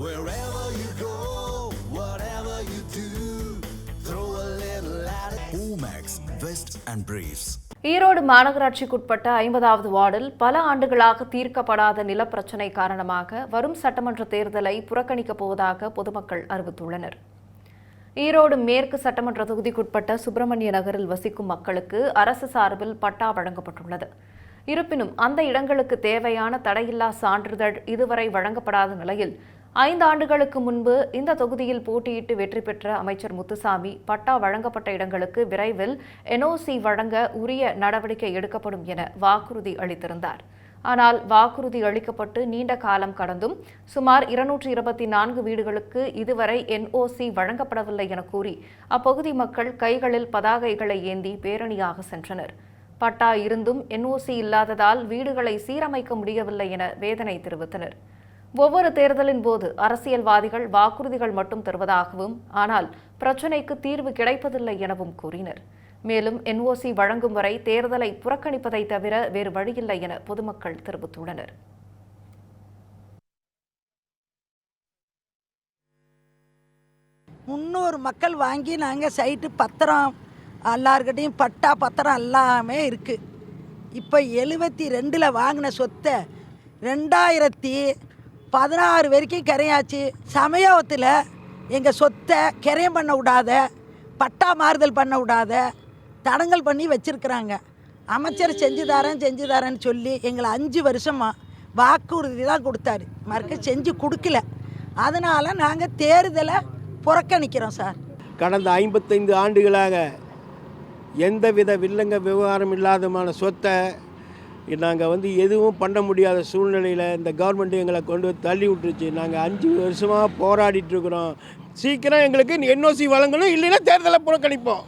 Wherever you go, whatever you do, throw a little at it. Omax, Vest and Briefs. Erode மாநகராட்சிக்குட்பட்ட 50வது வார்டில் பல ஆண்டுகளாக தீர்க்கப்படாத நிலப்பிரச்சினை காரணமாக வரும் சட்டமன்ற தேர்தலை புறக்கணிக்கப் போவதாக பொதுமக்கள் அறிவித்துள்ளனர். ஈரோடு மேற்கு சட்டமன்ற தொகுதிக்குட்பட்ட சுப்பிரமணிய நகரில் வசிக்கும் மக்களுக்கு அரசு சார்பில் பட்டா வழங்கப்பட்டுள்ளது. இருப்பினும் அந்த இடங்களுக்கு தேவையான தடையில்லா சான்றிதழ் இதுவரை வழங்கப்படாத நிலையில் 5 ஆண்டுகளுக்கு முன்பு இந்த தொகுதியில் போட்டியிட்டு வெற்றி பெற்ற அமைச்சர் முத்துசாமி பட்டா வழங்கப்பட்ட இடங்களுக்கு விரைவில் NOC வழங்க உரிய நடவடிக்கை எடுக்கப்படும் என வாக்குறுதி அளித்திருந்தார். ஆனால் வாக்குறுதி அளிக்கப்பட்டு நீண்ட காலம் கடந்தும் சுமார் 224 வீடுகளுக்கு இதுவரை NOC வழங்கப்படவில்லை என கூறி அப்பகுதி மக்கள் கைகளில் பதாகைகளை ஏந்தி பேரணியாக சென்றனர். பட்டா இருந்தும் NOC இல்லாததால் வீடுகளை சீரமைக்க முடியவில்லை என வேதனை தெரிவித்தனர். ஒவ்வொரு தேர்தலின் போது அரசியல்வாதிகள் வாக்குறுதிகள் மட்டும் தருவதாகவும் ஆனால் பிரச்சினைக்கு தீர்வு கிடைப்பதில்லை எனவும் கூறினர். மேலும் NOC வழங்கும் வரை தேர்தலை புறக்கணிப்பதை தவிர வேறு வழியில்லை என பொதுமக்கள் தெரிவித்துள்ளனர். முன்னூறு மக்கள் வாங்கி நாங்கள் சைட்டு பத்திரம் எல்லாருக்கிட்டையும் பட்டா பத்திரம் எல்லாமே இருக்குது. இப்போ 72 வாங்கின சொத்தை 2016 வரைக்கும் கரையாச்சு. சமயத்தில் எங்கள் சொத்தை கிரையம் பண்ண விடாத, பட்டா மாறுதல் பண்ண விடாத தடங்கல் பண்ணி வச்சுருக்குறாங்க. அமைச்சர் செஞ்சு தரேன்னு சொல்லி எங்களை 5 வருஷமாக வாக்குறுதி தான் கொடுத்தாரு, மறுக்க செஞ்சு கொடுக்கல. அதனால் நாங்கள் தேர்தலை புறக்கணிக்கிறோம் சார். கடந்த 55 ஆண்டுகளாக எந்தவித வில்லங்க விவகாரம் இல்லாதமான சொத்தை நாங்கள் எதுவும் பண்ண முடியாத சூழ்நிலையில் இந்த கவர்மெண்ட் எங்களை கொண்டு தள்ளி விட்டுருச்சு. நாங்கள் 5 வருஷமாக போராடிட்டுருக்குறோம். சீக்கிரம் எங்களுக்கு NOC வழங்கணும், இல்லைன்னா தேர்தலை புறக்கணிப்போம்.